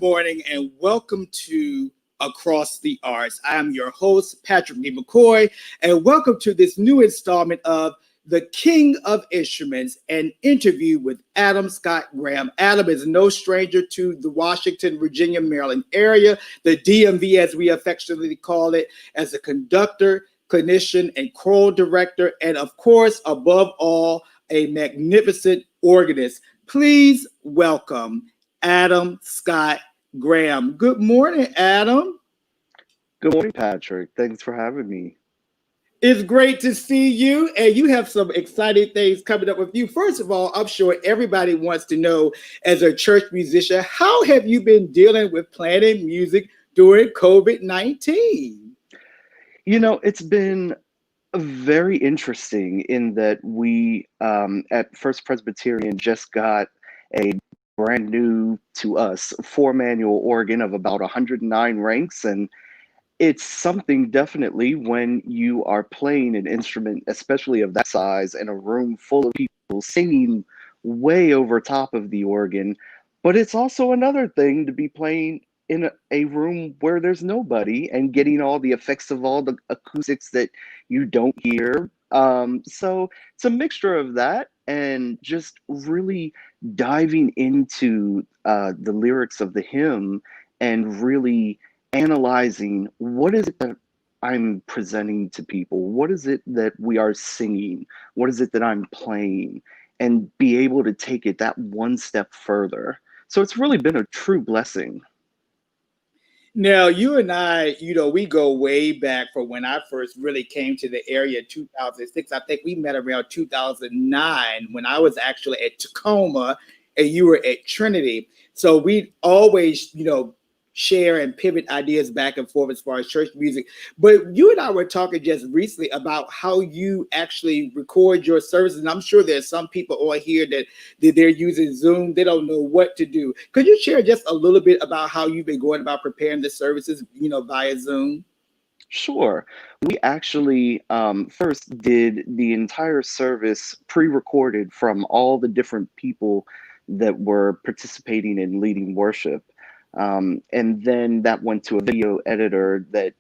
morning and welcome to Across the Arts. I am your host, Patrick B. McCoy, and welcome to this new installment of The King of Instruments, an interview with Adam Scott Graham. Adam is no stranger to the Washington, Virginia, Maryland area, the DMV as we affectionately call it, as a conductor, clinician, and choral director, and of course, above all, a magnificent organist. Please welcome Adam Scott Graham. Good morning, Adam. Good morning, Patrick. Thanks for having me. It's great to see you, and you have some exciting things coming up with you. First of all, I'm sure everybody wants to know, as a church musician, how have you been dealing with planning music during COVID-19? You know, it's been very interesting in that we at First Presbyterian just got a brand new to us 4-manual organ of about 109 ranks, and it's something definitely when you are playing an instrument, especially of that size, in a room full of people singing way over top of the organ. But it's also another thing to be playing in a room where there's nobody and getting all the effects of all the acoustics that you don't hear. So it's a mixture of that and just really diving into the lyrics of the hymn and really analyzing what is it that I'm presenting to people? What is it that we are singing? What is it that I'm playing? And be able to take it that one step further. So it's really been a true blessing. Now, you and I, we go way back for when I first really came to the area in 2006. I think we met around 2009 when I was actually at Takoma and you were at Trinity. So we always, share and pivot ideas back and forth as far as church music. But you and I were talking just recently about how you actually record your services. And I'm sure there's some people on here that they're using Zoom. They don't know what to do. Could you share just a little bit about how you've been going about preparing the services, via Zoom? Sure. We actually first did the entire service pre-recorded from all the different people that were participating in leading worship. And then that went to a video editor that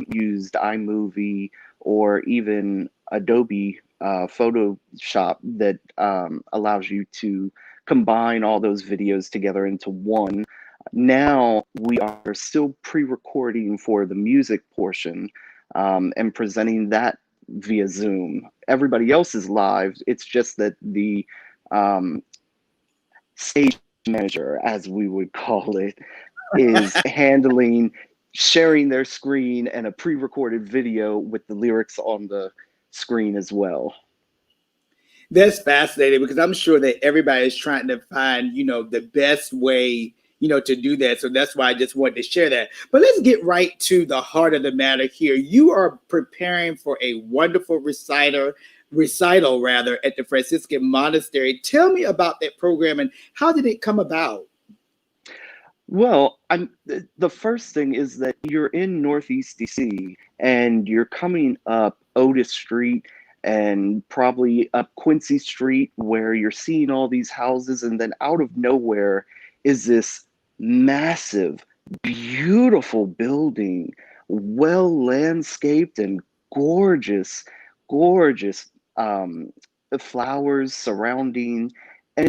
used iMovie or even Adobe Photoshop that allows you to combine all those videos together into one. Now we are still pre-recording for the music portion and presenting that via Zoom. Everybody else is live. It's just that the stage manager, as we would call it, is handling sharing their screen and a pre-recorded video with the lyrics on the screen as well. That's fascinating because I'm sure that everybody is trying to find, the best way, to do that. So that's why I just wanted to share that. But let's get right to the heart of the matter here. You are preparing for a wonderful recital at the Franciscan Monastery. Tell me about that program and how did it come about? Well, the first thing is that you're in Northeast DC and you're coming up Otis Street and probably up Quincy Street where you're seeing all these houses, and then out of nowhere is this massive, beautiful building, well landscaped and gorgeous, gorgeous flowers surrounding, and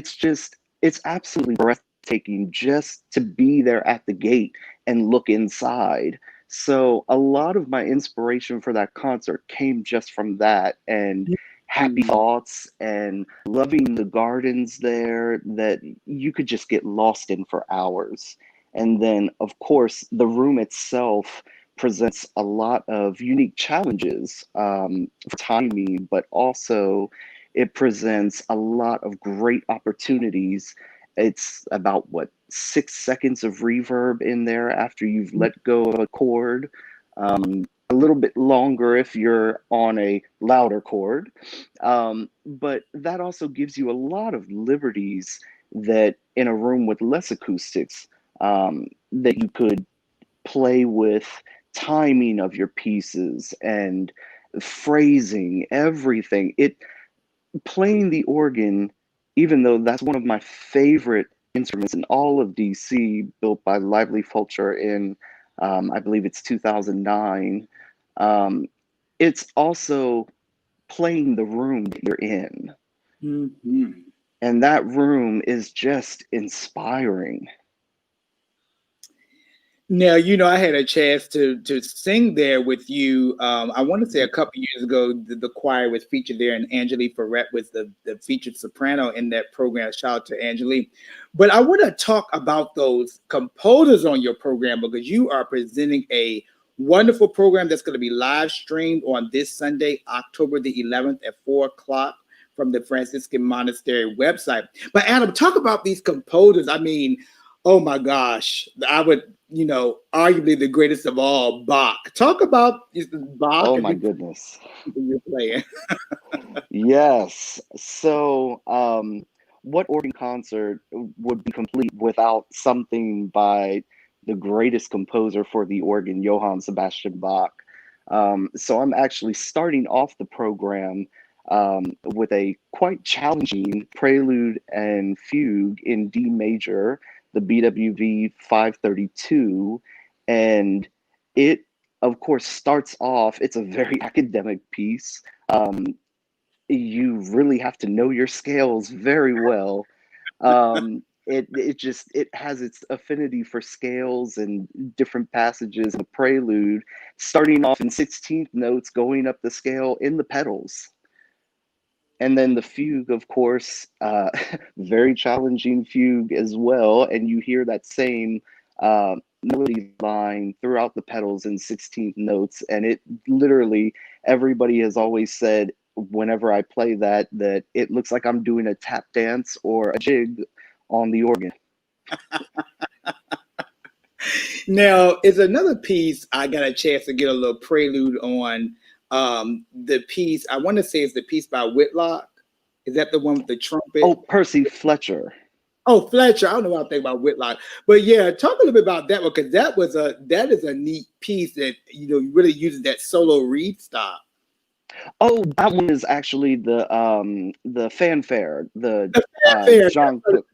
it's absolutely breathtaking just to be there at the gate and look inside. So a lot of my inspiration for that concert came just from that and happy thoughts and loving the gardens there that you could just get lost in for hours. And then, of course, the room itself presents a lot of unique challenges for timing, but also it presents a lot of great opportunities. It's about 6 seconds of reverb in there after you've let go of a chord. A little bit longer if you're on a louder chord. But that also gives you a lot of liberties that in a room with less acoustics that you could play with timing of your pieces and phrasing, everything. Playing the organ, even though that's one of my favorite instruments in all of DC, built by Lively Fulcher in, I believe it's 2009. It's also playing the room that you're in. Mm-hmm. And that room is just inspiring. Now, I had a chance to sing there with you. I want to say a couple years ago, the choir was featured there, and Angelique Ferret was the featured soprano in that program. Shout out to Angelique. But I want to talk about those composers on your program, because you are presenting a wonderful program that's going to be live streamed on this Sunday, October the 11th at 4 o'clock from the Franciscan Monastery website. But Adam, talk about these composers. I mean, oh my gosh, I would, arguably the greatest of all, Bach. Talk about Bach. Oh my goodness. You're playing. Yes. So, what organ concert would be complete without something by the greatest composer for the organ, Johann Sebastian Bach? So I'm actually starting off the program with a quite challenging prelude and fugue in D major, the BWV 532, and it, of course, starts off. It's a very academic piece. You really have to know your scales very well. It has its affinity for scales and different passages. The prelude, starting off in 16th notes, going up the scale in the pedals. And then the fugue, of course, very challenging fugue as well. And you hear that same melody line throughout the pedals in 16th notes. And it literally, everybody has always said, whenever I play that it looks like I'm doing a tap dance or a jig on the organ. Now, is another piece I got a chance to get a little prelude on. The piece, I want to say it's the piece by Whitlock. Is that the one with the trumpet? Oh, Percy Fletcher. Oh, Fletcher. I don't know what I think about Whitlock. But yeah, talk a little bit about that one, because that is a neat piece that, really uses that solo reed style. Oh, that one is actually the fanfare, The fanfare. John Cook.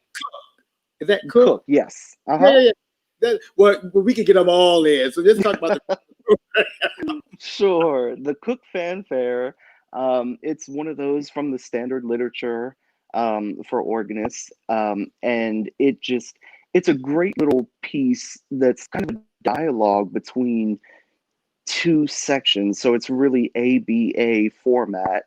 Is that Cook? Cook, yes. Yeah. Well, we could get them all in. So let's talk about the Sure. The Cook fanfare, it's one of those from the standard literature for organists. And it's a great little piece that's kind of a dialogue between two sections. So it's really ABA format.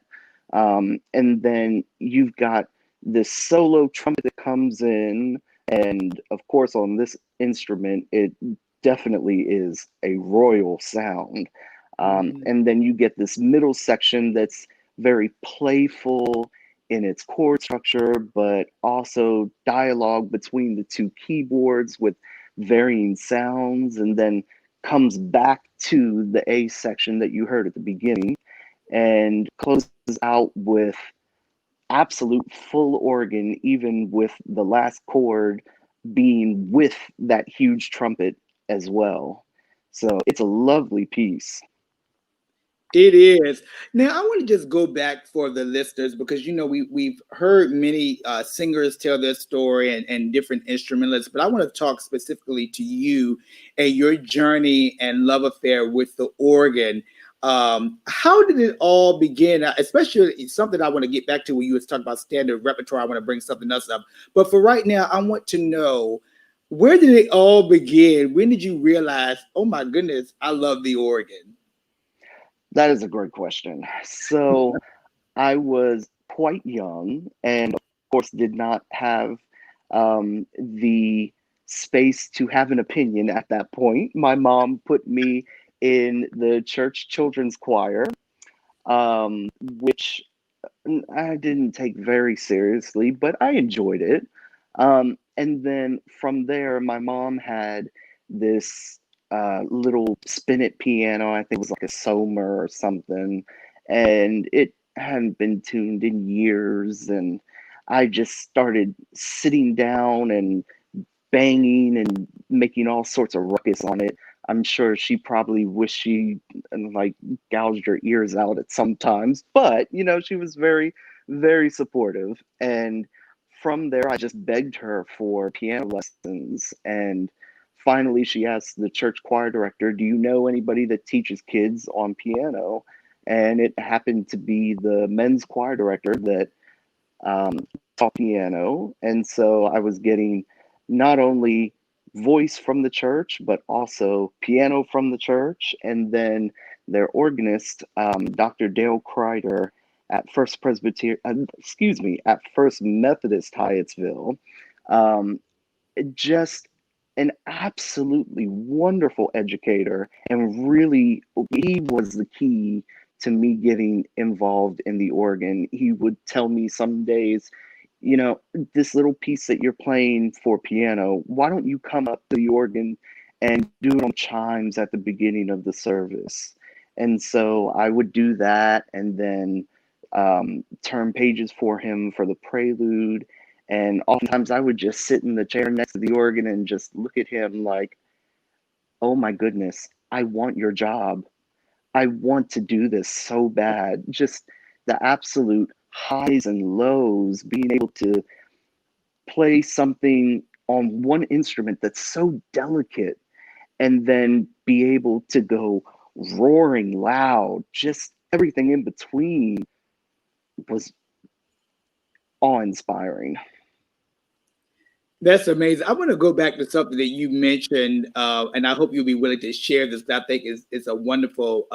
And then you've got this solo trumpet that comes in. And of course, on this instrument, it definitely is a royal sound. And then you get this middle section that's very playful in its chord structure, but also dialogue between the two keyboards with varying sounds, and then comes back to the A section that you heard at the beginning and closes out with absolute full organ, even with the last chord being with that huge trumpet as well. So it's a lovely piece. It is. Now, I want to just go back for the listeners, because we've heard many singers tell their story and different instrumentalists, but I want to talk specifically to you and your journey and love affair with the organ. How did it all begin? Especially something I want to get back to when you was talking about standard repertoire. I want to bring something else up, but for right now, I want to know, where did it all begin? When did you realize, oh my goodness, I love the organ? That is a great question. So I was quite young and, of course, did not have the space to have an opinion at that point. My mom put me in the church children's choir, which I didn't take very seriously, but I enjoyed it. And then from there, my mom had this little spinet piano. I think it was like a Sommer or something, and it hadn't been tuned in years. And I just started sitting down and banging and making all sorts of ruckus on it. I'm sure she probably wished she like gouged her ears out at some times, but she was very, very supportive. And from there, I just begged her for piano lessons. And finally, she asked the church choir director, "Do you know anybody that teaches kids on piano?" And it happened to be the men's choir director that taught piano. And so I was getting not only voice from the church, but also piano from the church. And then their organist, Dr. Dale Kreider at First Presbyterian, at First Methodist Hyattsville, um, just an absolutely wonderful educator, and really he was the key to me getting involved in the organ. He would tell me some days, this little piece that you're playing for piano, why don't you come up to the organ and do it on chimes at the beginning of the service? And so I would do that, and then turn pages for him for the prelude. And oftentimes I would just sit in the chair next to the organ and just look at him like, oh my goodness, I want your job. I want to do this so bad. Just the absolute highs and lows, being able to play something on one instrument that's so delicate and then be able to go roaring loud, just everything in between was awe-inspiring. That's amazing. I want to go back to something that you mentioned, and I hope you'll be willing to share this. I think is a wonderful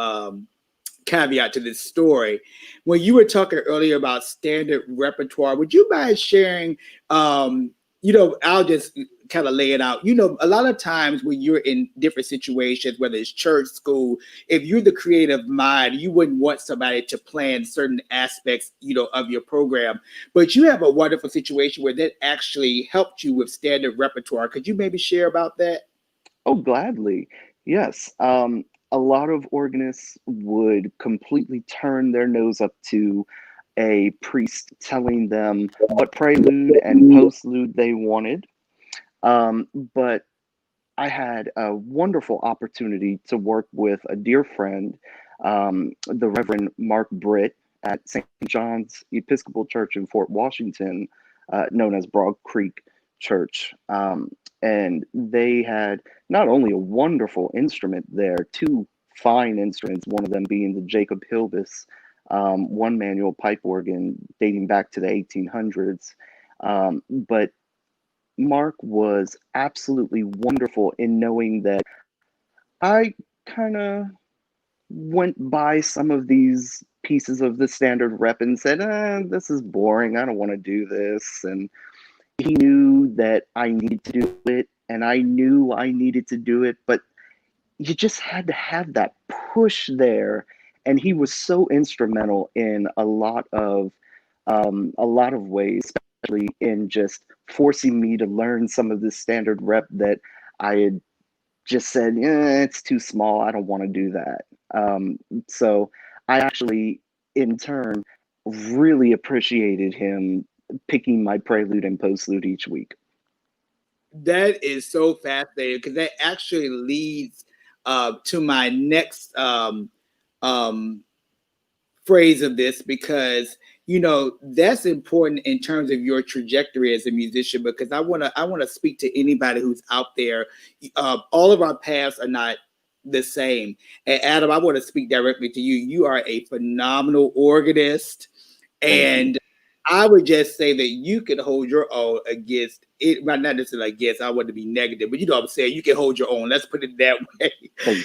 caveat to this story. When you were talking earlier about standard repertoire, would you mind sharing? I'll just kind of lay it out. A lot of times when you're in different situations, whether it's church, school, if you're the creative mind, you wouldn't want somebody to plan certain aspects, of your program. But you have a wonderful situation where that actually helped you with standard repertoire. Could you maybe share about that? Oh, gladly. Yes. A lot of organists would completely turn their nose up to a priest telling them what prelude and postlude they wanted. But I had a wonderful opportunity to work with a dear friend, the Reverend Mark Britt at St. John's Episcopal Church in Fort Washington, known as Broad Creek Church. And they had not only a wonderful instrument there, two fine instruments, one of them being the Jacob Hilbis one manual pipe organ dating back to the 1800s. But Mark was absolutely wonderful in knowing that I kind of went by some of these pieces of the standard rep and said, this is boring. I don't want to do this. And he knew that I needed to do it, and I knew I needed to do it, but you just had to have that push there. And he was so instrumental in a lot of ways, especially in just forcing me to learn some of this standard rep that I had just said, it's too small. I don't want to do that. So I actually, in turn, really appreciated him picking my prelude and postlude each week. That is so fascinating because that actually leads to my next phrase of this, because that's important in terms of your trajectory as a musician, because I want to speak to anybody who's out there. All of our paths are not the same. And Adam, I want to speak directly to you. You are a phenomenal organist, and I would just say that you can hold your own against it. Well, not necessarily against, I want to be negative, but you know what I'm saying? You can hold your own. Let's put it that way.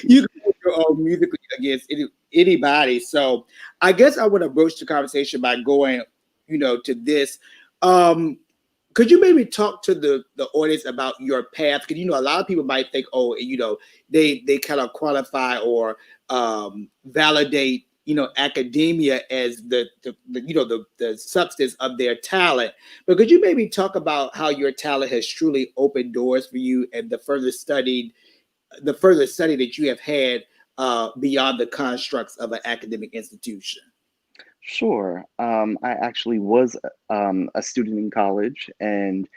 You can hold your own musically against anybody. So I guess I want to broach the conversation by going, to this. Could you maybe talk to the audience about your path? Because a lot of people might think, oh, they kind of qualify or validate academia as the substance of their talent. But could you maybe talk about how your talent has truly opened doors for you, and the further study that you have had beyond the constructs of an academic institution? Sure. I actually was a student in college and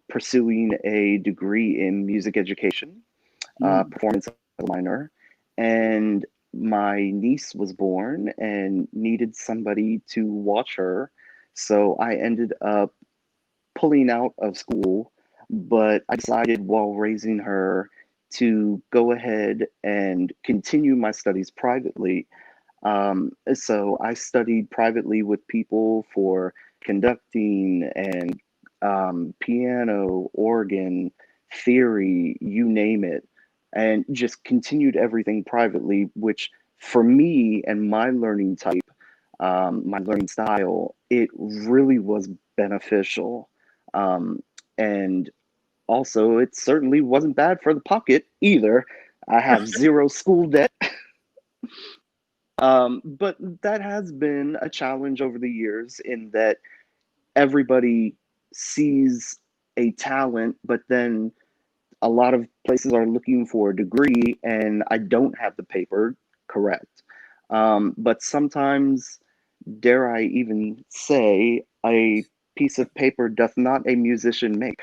pursuing a degree in music education, performance minor, and my niece was born and needed somebody to watch her. So I ended up pulling out of school, but I decided while raising her to go ahead and continue my studies privately. So I studied privately with people for conducting and piano, organ, theory, you name it, and just continued everything privately, which for me and my learning type, my learning style, it really was beneficial. And also, it certainly wasn't bad for the pocket either. I have zero school debt. But that has been a challenge over the years in that everybody sees a talent, but then a lot of places are looking for a degree, and I don't have the paper, correct. But sometimes, dare I even say, a piece of paper doth not a musician make.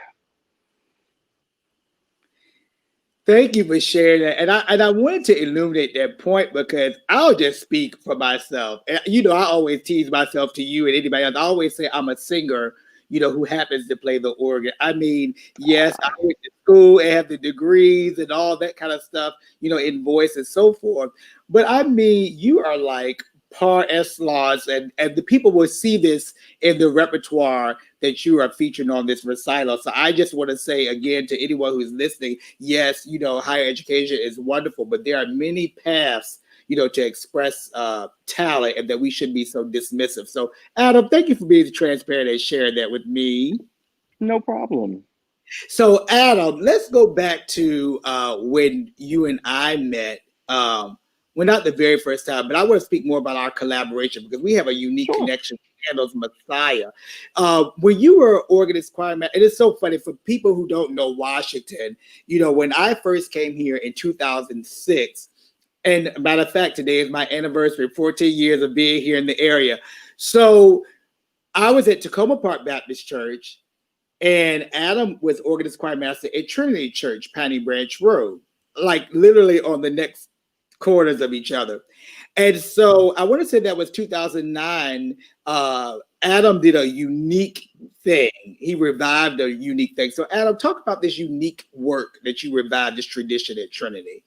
Thank you for sharing that. And I wanted to illuminate that point because I'll just speak for myself. And, I always tease myself to you and anybody else. I always say I'm a singer, who happens to play the organ. I mean, yes, I went to school and have the degrees and all that kind of stuff, in voice and so forth. But I mean, you are like par excellence, and the people will see this in the repertoire that you are featuring on this recital. So I just want to say again to anyone who's listening, yes, higher education is wonderful, but there are many paths, to express talent, and that we shouldn't be so dismissive. So Adam, thank you for being transparent and sharing that with me. No problem. So Adam, let's go back to when you and I met. Well, not the very first time, but I want to speak more about our collaboration because we have a unique Sure. connection with Handel's Messiah. When you were organist choir master, it is so funny for people who don't know Washington. When I first came here in 2006, and matter of fact, today is my anniversary, 14 years of being here in the area. So I was at Takoma Park Baptist Church, and Adam was organist choir master at Trinity Church, Piney Branch Road, like literally on the next corners of each other. And so I want to say that was 2009. Adam did a unique thing. He revived a unique thing. So Adam, talk about this unique work that you revived, this tradition at Trinity.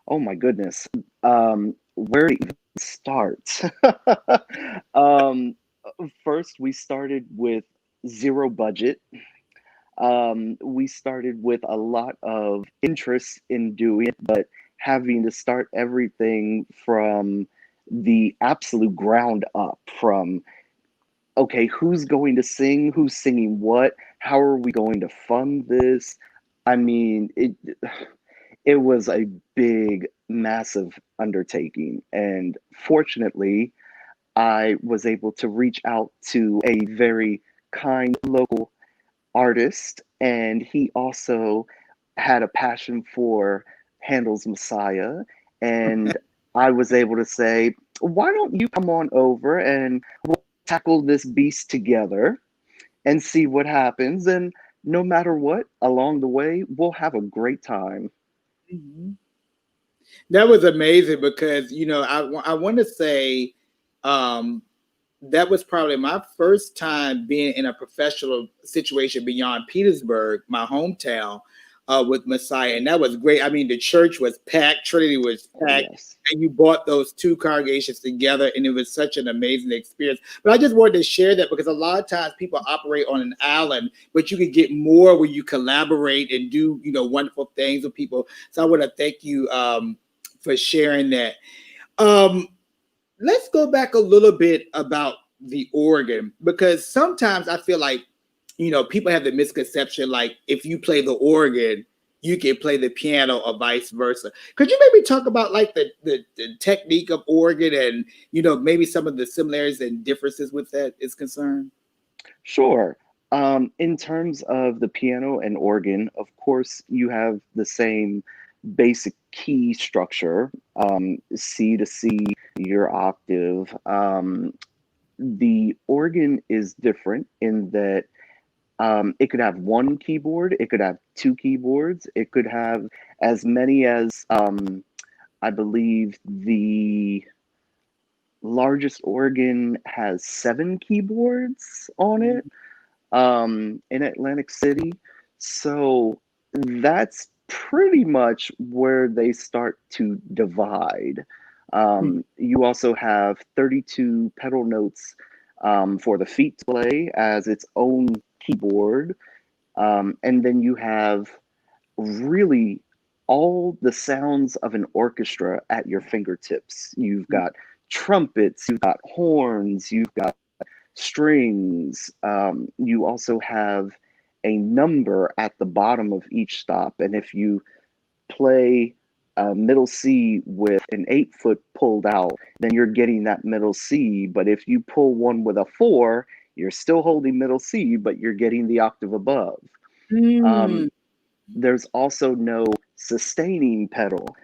Oh my goodness. Where to even start? um, First, we started with zero budget. We started with a lot of interest in doing it, but having to start everything from the absolute ground up, from okay, who's going to sing, who's singing what, how are we going to fund this? I mean, it was a big, massive undertaking, and fortunately, I was able to reach out to a very kind local artist, and he also had a passion for Handel's Messiah. And I was able to say, why don't you come on over and we'll tackle this beast together and see what happens? And no matter what, along the way, we'll have a great time. Mm-hmm. That was amazing because, I want to say um, that was probably my first time being in a professional situation beyond Petersburg, my hometown, with Messiah. And that was great. I mean, the church was packed, Trinity was Oh, packed, yes. and you brought those two congregations together, and it was such an amazing experience. But I just wanted to share that because a lot of times people operate on an island, but you can get more when you collaborate and do, wonderful things with people. So I want to thank you for sharing that. Um, let's go back a little bit about the organ because sometimes I feel like people have the misconception like if you play the organ you can play the piano or vice versa. Could you maybe talk about like the technique of organ and maybe some of the similarities and differences with that is concerned? Sure. In terms of the piano and organ, of course, you have the same basic key structure, C to C, your octave. The organ is different in that it could have one keyboard, it could have two keyboards, it could have as many as, I believe, the largest organ has 7 keyboards on it. in Atlantic City. So that's pretty much where they start to divide. You also have 32 pedal notes for the feet to play as its own keyboard. And then you have really all the sounds of an orchestra at your fingertips. You've got trumpets, you've got horns, you've got strings. You also have a number at the bottom of each stop. And if you play a middle C with an 8-foot pulled out, then you're getting that middle C. But if you pull one with a 4, you're still holding middle C, but you're getting the octave above. Mm. There's also no sustaining pedal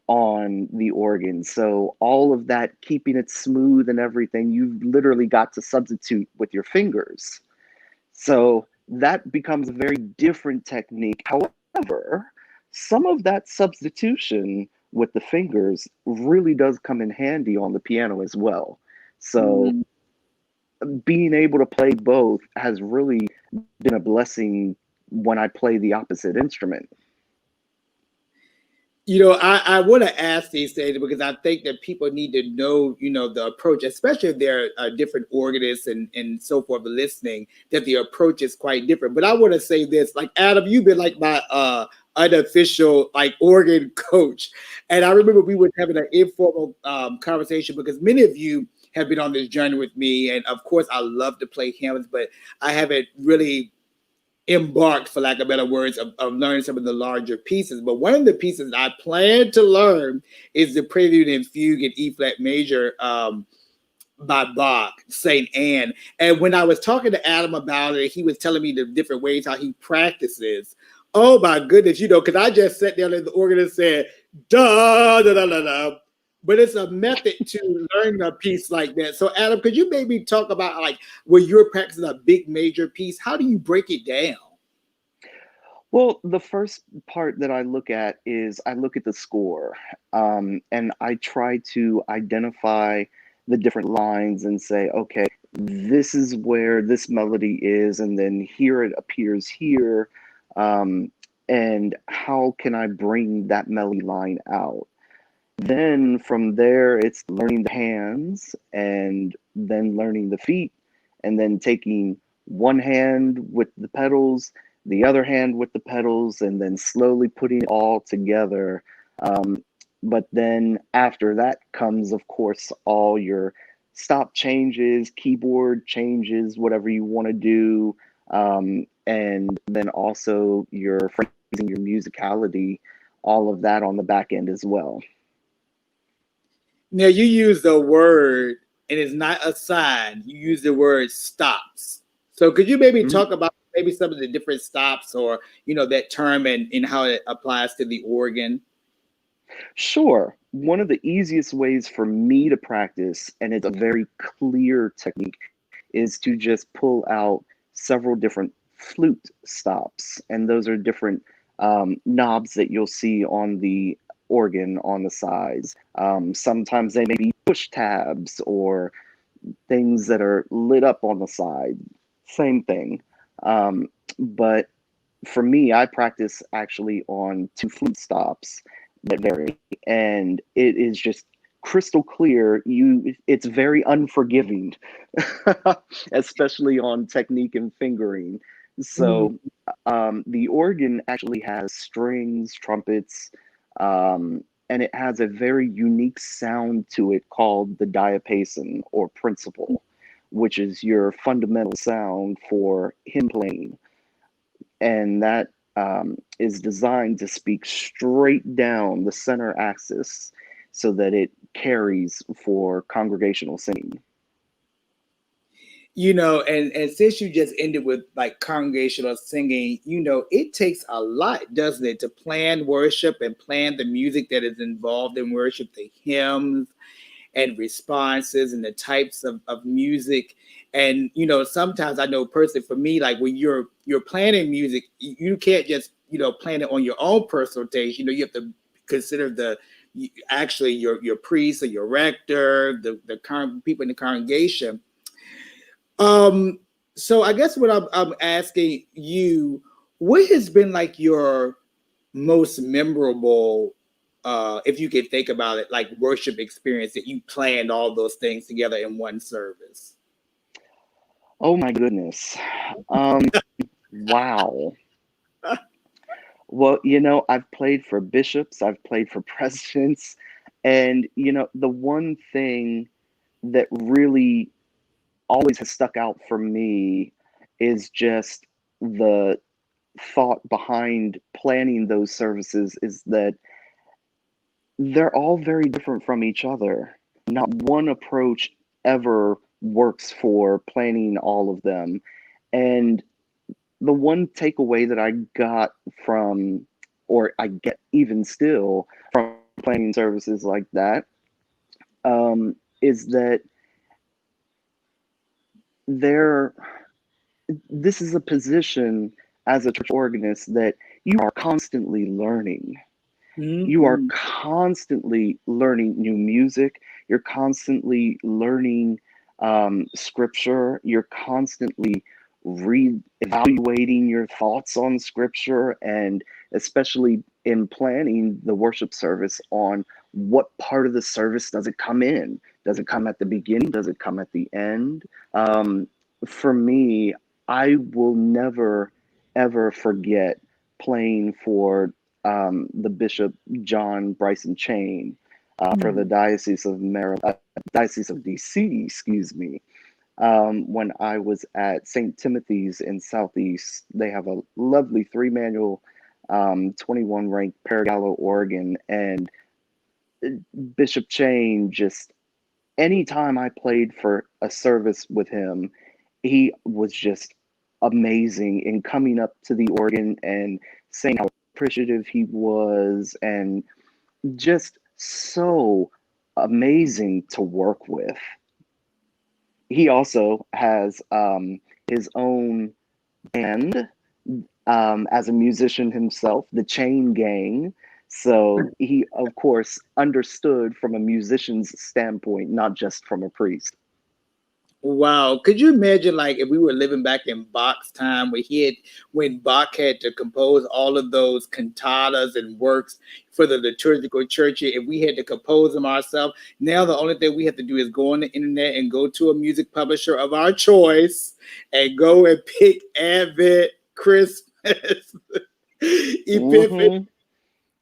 on the organ. So all of that, keeping it smooth and everything, you've literally got to substitute with your fingers. So that becomes a very different technique. However, some of that substitution with the fingers really does come in handy on the piano as well. So being able to play both has really been a blessing when I play the opposite instrument. I want to ask these things because I think that people need to know, the approach, especially if they're different organists and so forth listening, that the approach is quite different. But I want to say this, like, Adam, you've been like my unofficial like organ coach. And I remember we were having an informal conversation because many of you have been on this journey with me. And of course, I love to play hymns, but I haven't really embarked, for lack of better words, of learning some of the larger pieces. But one of the pieces I plan to learn is the Prelude and Fugue in E flat major by Bach, Saint Anne. And when I was talking to Adam about it, he was telling me the different ways how he practices. Oh my goodness, because I just sat down at the organ and said, da da da da da. But it's a method to learn a piece like that. So, Adam, could you maybe talk about like when you're practicing a big major piece, how do you break it down? Well, the first part that I look at is I look at the score, and I try to identify the different lines and say, okay, this is where this melody is, and then here it appears here, and how can I bring that melody line out? Then from there, it's learning the hands and then learning the feet, and then taking one hand with the pedals, the other hand with the pedals, and then slowly putting it all together. But then after that comes, of course, all your stop changes, keyboard changes, whatever you want to do, and then also your phrasing, your musicality, all of that on the back end as well. Now you use the word, and it's not a sign. You use the word stops. So could you maybe talk about maybe some of the different stops, or that term and how it applies to the organ? Sure. One of the easiest ways for me to practice, and it's a very clear technique, is to just pull out several different flute stops. And those are different knobs that you'll see on the organ on the sides. Sometimes they may be push tabs or things that are lit up on the side. Same thing. But for me, I practice actually on 2 flute stops that vary, and it is just crystal clear. It's very unforgiving, especially on technique and fingering. So the organ actually has strings, trumpets, and it has a very unique sound to it called the diapason or principal, which is your fundamental sound for hymn playing. And that is designed to speak straight down the center axis so that it carries for congregational singing. And since you just ended with like congregational singing, it takes a lot, doesn't it, to plan worship and plan the music that is involved in worship, the hymns and responses and the types of music. And sometimes I know personally for me, like when you're planning music, you can't just plan it on your own personal taste. You have to consider actually your priest or your rector, the current people in the congregation. So I guess what I'm asking you, what has been like your most memorable, if you can think about it, like worship experience that you planned all those things together in one service? Oh my goodness. Wow. Well, I've played for bishops, I've played for presidents, and the one thing that really always has stuck out for me is just the thought behind planning those services is that they're all very different from each other. Not one approach ever works for planning all of them. And the one takeaway that I got from, or I get even still from planning services like that, is that there, this is a position as a church organist that you are constantly learning. You are Mm-hmm. constantly learning new music. You're constantly learning scripture. You're constantly re-evaluating your thoughts on scripture, and especially in planning the worship service on what part of the service does it come in? Does it come at the beginning? Does it come at the end? Um, for me, I will never, ever forget playing for the Bishop John Bryson Chain for the Diocese of Maryland, Diocese of DC, excuse me. When I was at St. Timothy's in Southeast, they have a lovely three-manual 21 ranked Paragallo organ, and Bishop Chain, just anytime I played for a service with him, he was just amazing in coming up to the organ and saying how appreciative he was, and just so amazing to work with. He also has his own band as a musician himself, the Chain Gang. So he, of course, understood from a musician's standpoint, not just from a priest. Wow. Could you imagine like if we were living back in Bach's time where when Bach had to compose all of those cantatas and works for the liturgical church, if we had to compose them ourselves, now the only thing we have to do is go on the internet and go to a music publisher of our choice and go and pick Advent, Christmas, Epiphany,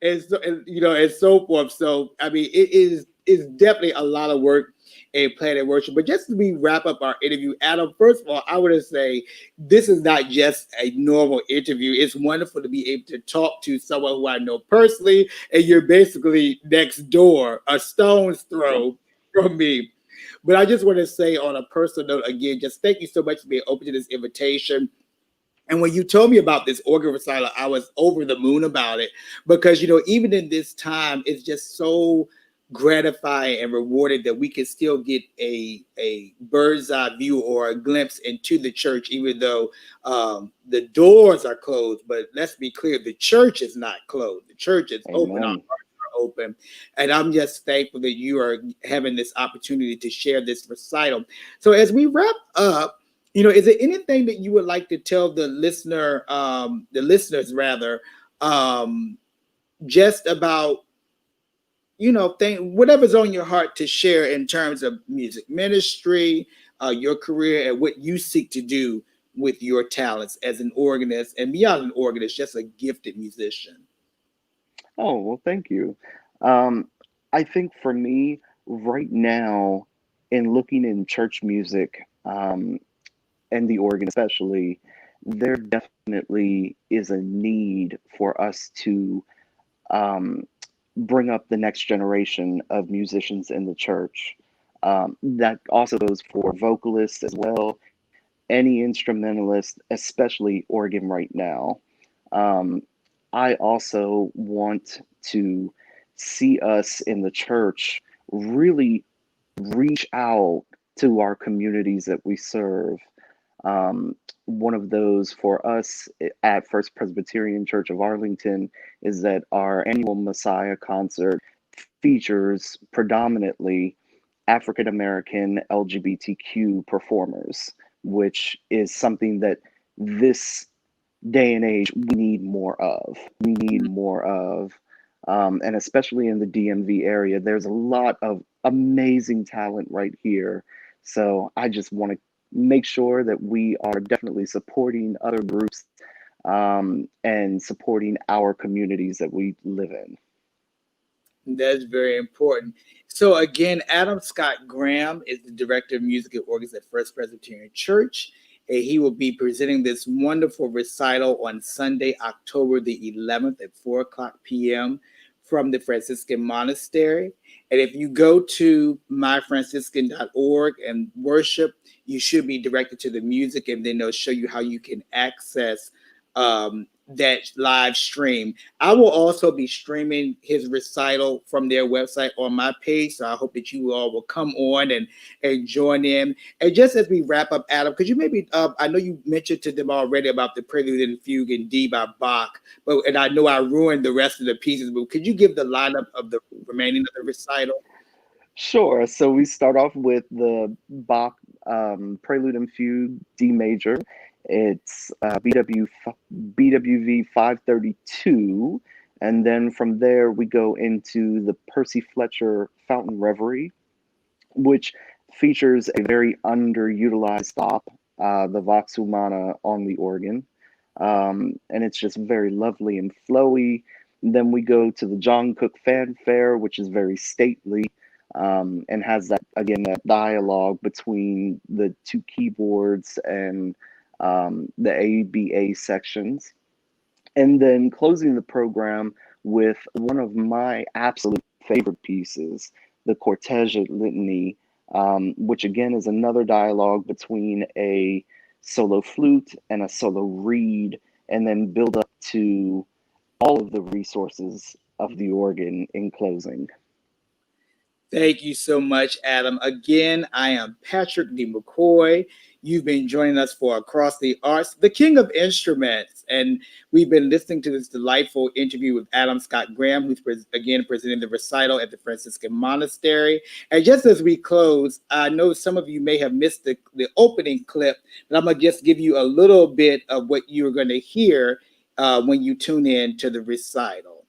Mm-hmm. and so forth. So I mean, it's definitely a lot of work in planning worship. But just as we wrap up our interview, Adam, first of all, I want to say this is not just a normal interview. It's wonderful to be able to talk to someone who I know personally, and you're basically next door, a stone's throw from me. But I just want to say on a personal note again, just thank you so much for being open to this invitation. And when you told me about this organ recital, I was over the moon about it because, even in this time, it's just so gratifying and rewarding that we can still get a bird's eye view or a glimpse into the church, even though the doors are closed. But let's be clear, the church is not closed. The church is open. Our Amen. hearts are open. And I'm just thankful that you are having this opportunity to share this recital. So as we wrap up, is there anything that you would like to tell the listeners rather, just about, whatever's on your heart to share in terms of music ministry, your career, and what you seek to do with your talents as an organist and beyond an organist, just a gifted musician? Oh, well, thank you. Um, I think for me, right now, in looking in church music, and the organ especially, there definitely is a need for us to um, bring up the next generation of musicians in the church. That also goes for vocalists as well, any instrumentalist, especially organ right now. Um, I also want to see us in the church really reach out to our communities that we serve. One of those for us at First Presbyterian Church of Arlington is that our annual Messiah concert features predominantly African American LGBTQ performers. which is something that this day and age we need more of. We need more of, and especially in the DMV area, there's a lot of amazing talent right here. So I just want to make sure that we are definitely supporting other groups, and supporting our communities that we live in. That's very important. So again, Adam Scott Graham is the director of music and organs at First Presbyterian Church. And he will be presenting this wonderful recital on Sunday, October the 11th at 4 o'clock p.m. from the Franciscan Monastery. And if you go to myfranciscan.org and worship, you should be directed to the music, and then they'll show you how you can access that live stream. I will also be streaming his recital from their website on my page, so I hope that you all will come on and join in. And just as we wrap up, Adam, could you maybe, I know you mentioned to them already about the Prelude and Fugue in D by Bach, and I know I ruined the rest of the pieces, but could you give the lineup of the remaining of the recital? Sure. So we start off with the Bach Prelude and Fugue D major. It's BWV 532. And then from there, we go into the Percy Fletcher Fountain Reverie, which features a very underutilized stop, the Vox Humana on the organ. And it's just very lovely and flowy. And then we go to the John Cook Fanfare, which is very stately, and has that, again, that dialogue between the two keyboards and the ABA sections. And then closing the program with one of my absolute favorite pieces, the Cortege Litany, which again is another dialogue between a solo flute and a solo reed, and then build up to all of the resources of the organ in closing. Thank you so much, Adam. Again, I am Patrick D. McCoy. You've been joining us for Across the Arts, the King of Instruments. And we've been listening to this delightful interview with Adam Scott Graham, who's again presenting the recital at the Franciscan Monastery. And just as we close, I know some of you may have missed the opening clip, but I'm going to just give you a little bit of what you're going to hear when you tune in to the recital.